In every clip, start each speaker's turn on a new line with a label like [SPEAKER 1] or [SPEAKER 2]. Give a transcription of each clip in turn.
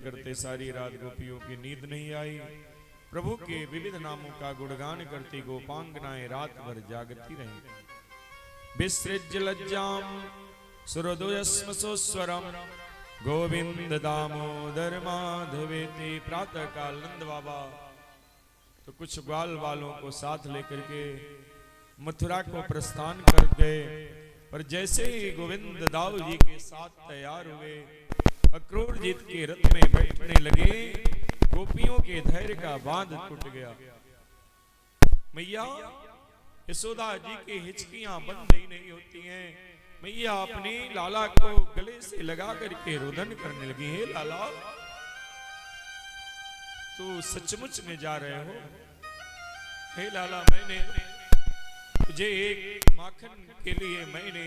[SPEAKER 1] करते सारी रात गोपियों की नींद नहीं आई। प्रभु के विविध नामों का गुणगान करती गोपांगनाएं रात भर जागती रहीं। विसृज्य लज्जाम सुरदोयस्म सोस्वरम गोविंद दामोदर माधवेति। प्रातः काल नंद बाबा तो कुछ ग्वाल वालों को साथ लेकर के मथुरा को प्रस्थान कर गए, पर जैसे ही गोविंद दाऊ जी के साथ तैयार हुए, अक्रूरजीत के रथ में बैठने लगे, गोपियों के धैर्य का बांध टूट गया। मैया यशोदा जी की हिचकियां बंद ही नहीं होती हैं। मैया अपने लाला को गले से लगा करके रुदन करने लगी। हे लाला, तू सचमुच में जा रहे हो? हे लाला, मैंने तुझे एक माखन के लिए मैंने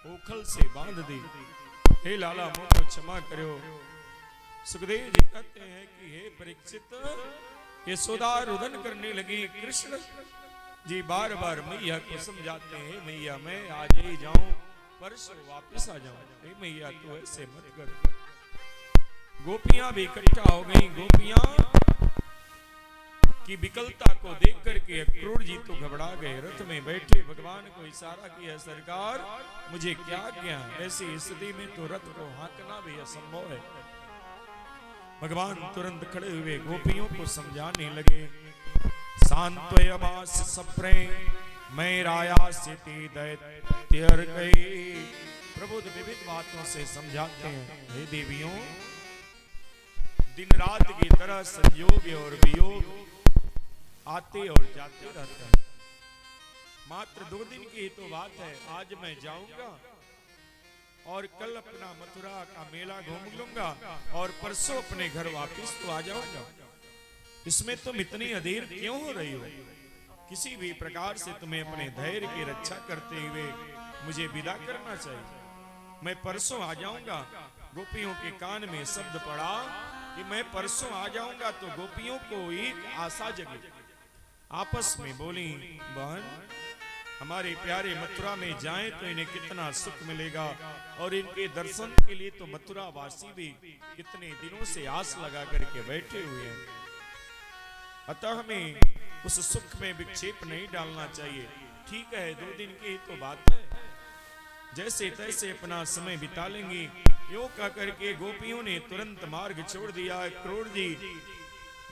[SPEAKER 1] ओखल से बांध दी। हे लाला, मुझको क्षमा करो। सुखदेव जी कहते हैं कि हे परीक्षित, यशोदा रुदन करने लगी। कृष्ण जी बार बार मैया को समझाते हैं, मैया मैं आज ही जाऊं, परसों वापस आ जाऊं। हे मैया, तू ऐसे मत कर। गोपियां भी इकट्ठा हो गई। गोपियां की विकलता को देख करके अक्रूर जी तो घबरा गए। रथ में बैठे भगवान को इशारा किया, सरकार मुझे क्या किया? ऐसी स्थिति में तो रथ को हाँकना भी असंभव है। भगवान तुरंत खड़े हुए गोपियों को समझाने लगे। सांत्वयमास सप्रे मैं रायास्यति दैत्यर् गई। प्रभु विविध बातों से समझाते हैं। हे देवियों, दिन रात की तरह संयोग और वियोग आते और जाते रहते हैं। मात्र 2 दिन की तो बात है। आज मैं जाऊंगा और कल अपना मथुरा का मेला घूम लूंगा और परसों अपने घर वापस तो आ जाऊंगा। इसमें तुम इतनी अधीर क्यों हो रही हो? किसी भी प्रकार से तुम्हें अपने धैर्य की रक्षा करते हुए मुझे विदा करना चाहिए। मैं परसों आ जाऊंगा। गोपियों के कान में शब्द पड़ा कि मैं परसों आ जाऊंगा, तो गोपियों को एक आशा जगी। आपस में बोली, बहन हमारे प्यारे मथुरा में जाएं तो इन्हें कितना सुख मिलेगा, और इनके दर्शन के लिए तो मथुरा वासी भी कितने दिनों से आस लगा करके बैठे हुए हैं। अतः हमें उस सुख में विक्षेप नहीं डालना चाहिए। ठीक है, 2 दिन की तो बात है, जैसे तैसे अपना समय बिता लेंगे। यूं कह करके गोपियों ने तुरंत मार्ग छोड़ दिया। अक्रूर जी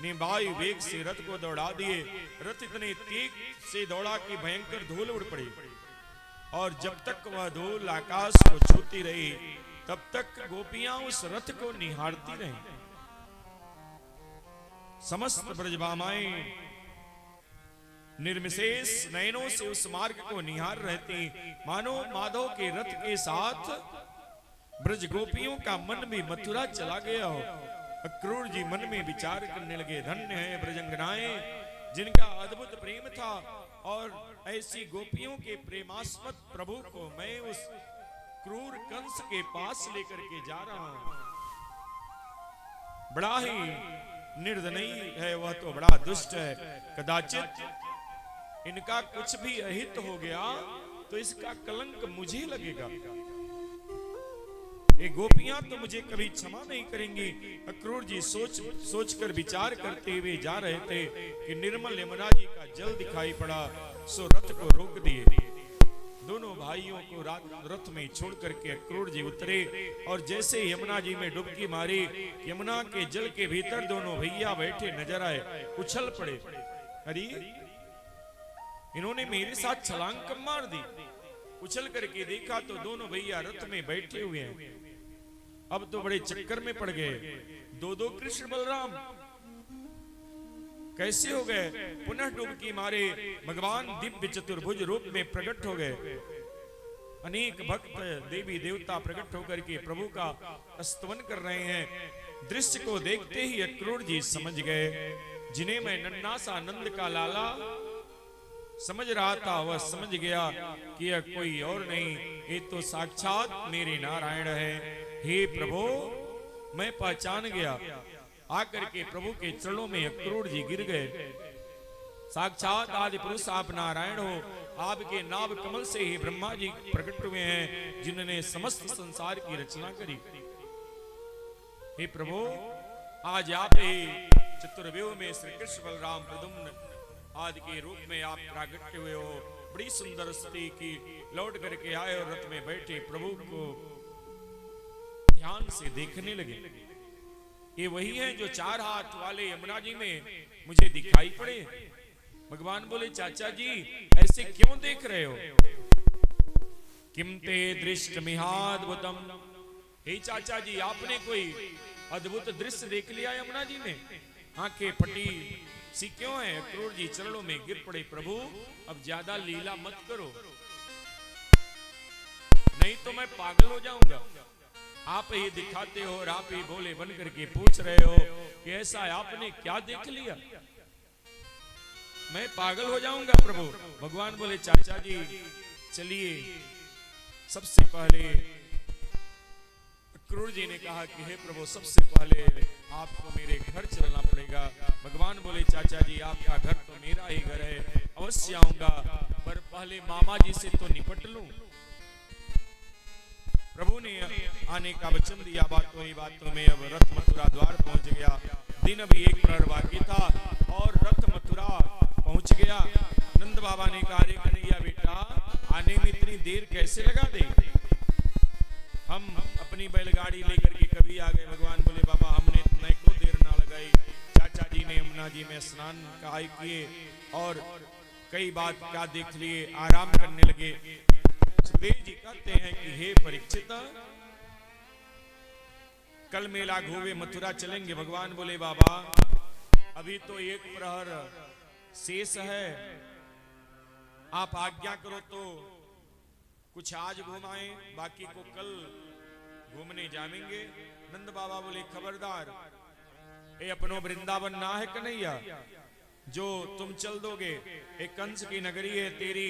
[SPEAKER 1] ने वायु वेग से रथ को दौड़ा दिए। रथ इतने तेज से दौड़ा कि भयंकर धूल उड़ पड़ी, और जब तक वह धूल आकाश को छूती रही, तब तक गोपियां उस रथ को निहारती रहीं। समस्त ब्रजभामाएं निर्विशेष नयनों से उस मार्ग को निहार रहती, मानो माधव के रथ के साथ ब्रज गोपियों का मन भी मथुरा चला गया हो। अक्रूर जी मन में विचार करने लगे, धन्य है ब्रजंगनाएं जिनका अद्भुत प्रेम था, और ऐसी गोपियों के प्रेमास्पद प्रभु को मैं उस क्रूर कंस के पास लेकर के जा रहा हूं। बड़ा ही निर्दयी है वह, तो बड़ा दुष्ट है। कदाचित इनका कुछ भी अहित हो गया तो इसका कलंक मुझे लगेगा। ये गोपियां तो मुझे कभी क्षमा नहीं करेंगी। अक्रूर जी सोच कर विचार करते हुए जा रहे थे कि निर्मल यमुना जी का जल दिखाई पड़ा, सो रथ को रोक दिए। दोनों भाइयों को रथ में छोड़ करके अक्रूर जी उतरे, और जैसे यमुना जी में डुबकी मारी, यमुना के जल के भीतर दोनों भैया बैठे नजर आए। उछल पड़े, अरे इन्होंने मेरे साथ छलांग कब मार दी? उछल करके देखा तो दोनों भैया रथ में बैठे हुए हैं। अब तो बड़े चक्कर में पड़ गए। 2 कृष्ण बलराम कैसे हो गए? पुनः डुबकी मारे भगवान दिव्य चतुर्भुज रूप में प्रकट हो गए। अनेक भक्त देवी देवता प्रकट होकर के प्रभु का स्तवन कर रहे हैं। दृश्य को देखते ही अक्रूर जी समझ गए, जिन्हें मैं नन्ना सा आनंद का लाला समझ रहा था, वह समझ गया कि यह कोई और नहीं, ये तो साक्षात मेरे नारायण है। हे प्रभु, मैं पहचान गया। आकर के प्रभु के चरणों में अक्रूर जी गिर गए। साक्षात आदि पुरुष आप नारायण हो। आपके नाभ कमल से ही ब्रह्मा जी प्रकट हुए हैं, जिन्होंने समस्त संसार की रचना करी। हे प्रभु, आज आप ही चतुर्व्यूह में श्री कृष्ण बलराम प्रद्युम्न आदि के रूप में आप प्रागट्य हुए हो। बड़ी सुंदर स्थिति की लौट करके आए और रथ में बैठे प्रभु को ध्यान से देखने लगे। ये वही है जो 4 हाथ वाले यमुना जी में मुझे दिखाई पड़े। भगवान बोले चाचा जी ऐसे क्यों देख रहे हो? किमते दृष्ट मिहाद्भुतम, हे चाचा जी आपने कोई अद्भुत दृश्य देख लिया यमुना जी में? आंखें फटी सी क्यों है? क्रूर जी चरणों में गिर पड़े। प्रभु अब ज्यादा लीला मत करो, नहीं तो मैं पागल हो जाऊंगा। आप ही दिखाते हो और आप ही बोले बन करके पूछ रहे हो कि ऐसा आपने क्या देख लिया? मैं पागल हो जाऊंगा प्रभु। भगवान बोले चाचा जी चलिए, सबसे पहले क्रूर जी ने कहा कि हे प्रभु सबसे पहले आपको मेरे घर चलना पड़ेगा। भगवान बोले चाचा जी आपका घर तो मेरा ही घर है, अवश्य आऊंगा, पर पहले मामा जी से तो निपट लूं। प्रभु ने आने का वचन दिया। बातों में अब रथ मथुरा द्वार पहुंच गया। दिन अभी 1 प्रहर बाकी था और रथ मथुरा पहुंच गया। नंद बाबा ने कहा रे कन्हैया बेटा आने में इतनी देर कैसे लगा दे? हम अपनी बैलगाड़ी लेकर के कभी आ गए। भगवान बोले बाबा हमने इतना को देर ना लगाई। चाचा जी ने यमुना जी में स्नान किए और कई बात क्या देख लिए, आराम करने लगे। सुखदेव जी कहते हैं कि हे परीक्षित कल मेला घूमे मथुरा चलेंगे। भगवान बोले बाबा अभी तो 1 प्रहर शेष है, आप आज्ञा करो तो कुछ आज घुमाएं, बाकी को कल घूमने जाएंगे। नंद बाबा बोले खबरदार ये अपनो वृंदावन ना है कन्हैया जो तुम चल दोगे। एक कंस की नगरी है तेरी,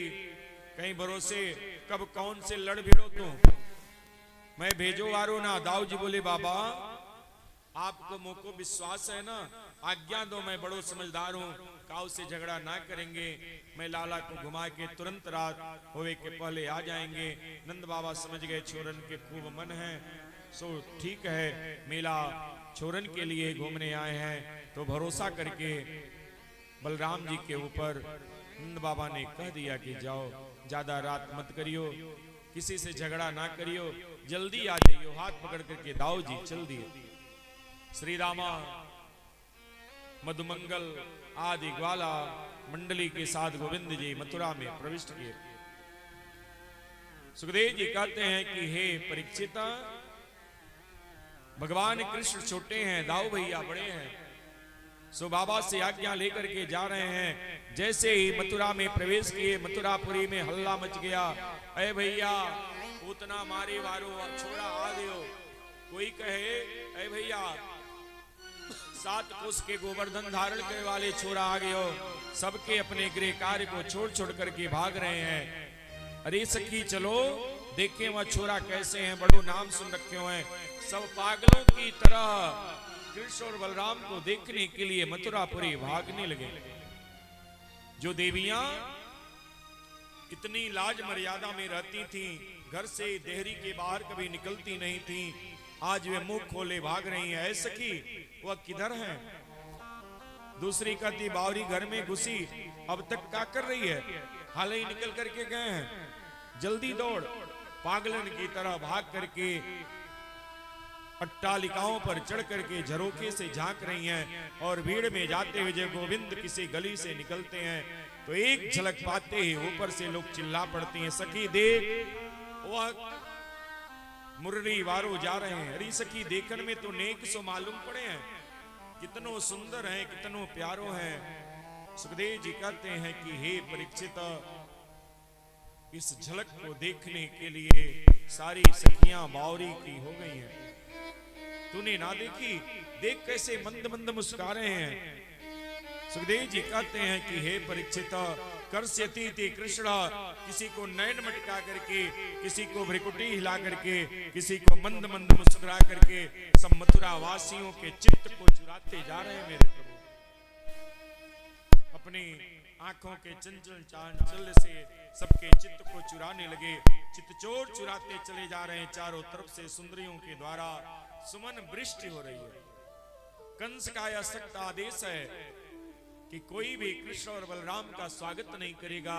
[SPEAKER 1] कहीं भरोसे कब कौन से लड़ भिड़ो तुम, मैं भेजो वारो ना। दाऊ जी बोले बाबा आपको मुझको विश्वास है ना, आज्ञा दो, मैं बड़ो समझदार हूँ, काऊ से झगड़ा ना करेंगे, मैं लाला को घुमा के तुरंत रात होवे के पहले आ जाएंगे। नंद बाबा समझ गए छोरन के खूब मन है, सो ठीक है मेला छोरन के लिए घूमने आए हैं। तो भरोसा करके बलराम जी के ऊपर नंद बाबा ने कह दिया कि जाओ ज्यादा रात मत करियो, किसी से झगड़ा ना करियो, जल्दी आ जाइयो। हाथ पकड़ करके दाऊ जी चल दिए। श्री रामा मधुमंगल आदि ग्वाला मंडली के साथ गोविंद जी मथुरा में प्रविष्ट किए। सुखदेव जी कहते हैं कि हे परीक्षित भगवान कृष्ण छोटे हैं, दाऊ भैया बड़े हैं, सो बाबा से आज्ञा लेकर के जा रहे हैं। जैसे ही मथुरा में प्रवेश किए मथुरापुरी में हल्ला मच गया। अरे भैया उतना मारे वारो छोड़ा आ गयो। कोई कहे अरे भैया 7 कोस के गोवर्धन धारण करने वाले छोरा आ गयो। सबके अपने गृह कार्य को छोड़ छोड़ करके भाग रहे हैं। अरे सखी चलो देखें वह छोरा कैसे हैं, बड़ो नाम सुन रखे हैं। सब पागलों की तरह कृष्ण और बलराम को देखने के लिए मथुरापुरी भागने लगे। जो देवियां इतनी लाज मर्यादा में रहती थीं, घर से देहरी के बाहर कभी निकलती नहीं थीं, आज वे मुंह खोले भाग रही हैं। ऐ सखी वह किधर है? दूसरी कहती बावरी घर में घुसी, अब तक क्या कर रही है? हाल ही निकल करके गए हैं, जल्दी दौड़। पागलन की तरह भाग करके अट्टालिकाओं पर चढ़ करके झरोखे से झांक रही हैं। और भीड़ में जाते हुए जब गोविंद किसी गली से निकलते हैं तो एक झलक पाते ही ऊपर से लोग चिल्ला पड़ते हैं सखी देख वह मुरली वारो जा रहे हैं। अरे सखी देखने में तो नेक सो मालूम पड़े हैं, कितनो सुंदर हैं, कितनो प्यारो हैं। सुखदेव जी कहते हैं कि हे परीक्षित इस झलक को देखने के लिए सारी सखियां बावरी की हो गई हैं। तूने ना देखी, देख कैसे मंद मंद मुस्कुरा रहे हैं। सुखदेव जी कहते हैं कि हे परीक्षित कर्ष्यति ते कृष्ण, किसी को नयन मटका करके, किसी को भ्रिकुटी हिला करके, किसी को मंद मंद मुस्कुरा करके सब मथुरा वासियों के चित्त को चुराते जा रहे हैं। मेरे प्रभु अपनी आंखों के चंचल चांचल्य से सबके चित्त को चुराने लगे, चित्तचोर चुराते चले जा रहे हैं। चारों तरफ से सुंदरियों के द्वारा सुमन वृष्टि हो रही है। कंस का यह सख्त आदेश है कि कोई भी कृष्ण और बलराम का स्वागत नहीं करेगा।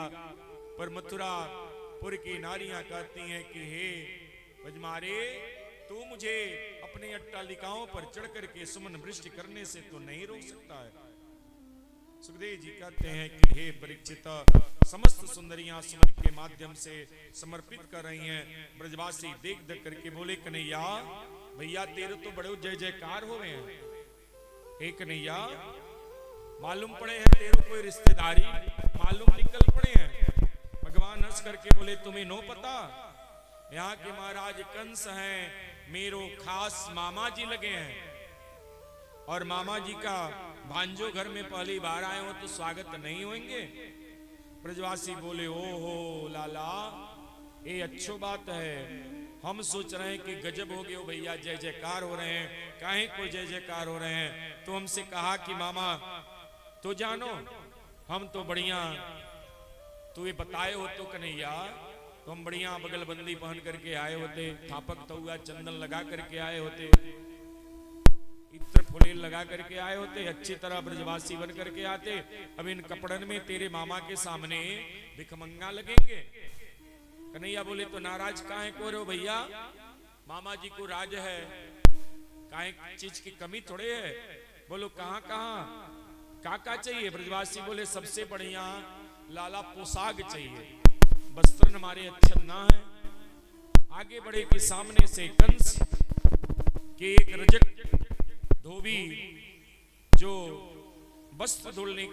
[SPEAKER 1] पर मथुरापुर की नारियां कहती हैं कि हे बजमारे, तू मुझे अपने अट्टालिकाओं पर चढ़ करके सुमन वृष्टि करने से तो नहीं रोक सकता है। सुखदेव जी कहते हैं कि हे परीक्षित, समस्त सुंदरियां सुमन के माध्यम से समर्पित कर रही हैं। ब्रजवासी देख देख करके बोले, कन्हैया भैया तेरे तो बड़े जय जयकार हो रहे हैं। हे कन्हैया, मालूम पड़े हैं तेरे कोई रिश्तेदारी मालूम निकल पड़े हैं। भगवान हंस करके बोले, तुम्हें नो पता, यहाँ के महाराज कंस हैं, मेरो खास मामा जी लगे हैं, और मामा जी का भांजो घर में पहली बार आए हो तो स्वागत नहीं होंगे। ब्रजवासी बोले, ओ हो लाला, ये अच्छो बात है। हम सोच रहे हैं कि गजब हो गए हो भैया, जय जयकार हो रहे हैं, काहे को जय जयकार हो रहे हैं। तो हमसे कहा कि मामा तो जानो, हम तो बढ़िया, तू ये बताए हो तो कन्हैया, तो हम बढ़िया बगलबंदी पहन करके आए होते, थापक तौआ चंदन लगा करके आए होते, इत्र फुलेल लगा करके आए होते, अच्छी तरह ब्रजवासी बन करके आते। अब इन कपड़न में तेरे मामा के सामने भिखमंगा लगेंगे। कन्हैया बोले, तो नाराज काहे को रहो भैया, मामा जी को राज है, काहे चीज की कमी थोड़े है। बोलो कहाँ कहाँ काका चाहिए। ब्रजवासी बोले, सबसे बढ़िया लाला पोशाक चाहिए, वस्त्र हमारे अच्छे ना है। आगे बढ़े कि सामने से कंस के एक रजक धोबी जो वस्त्र धुलने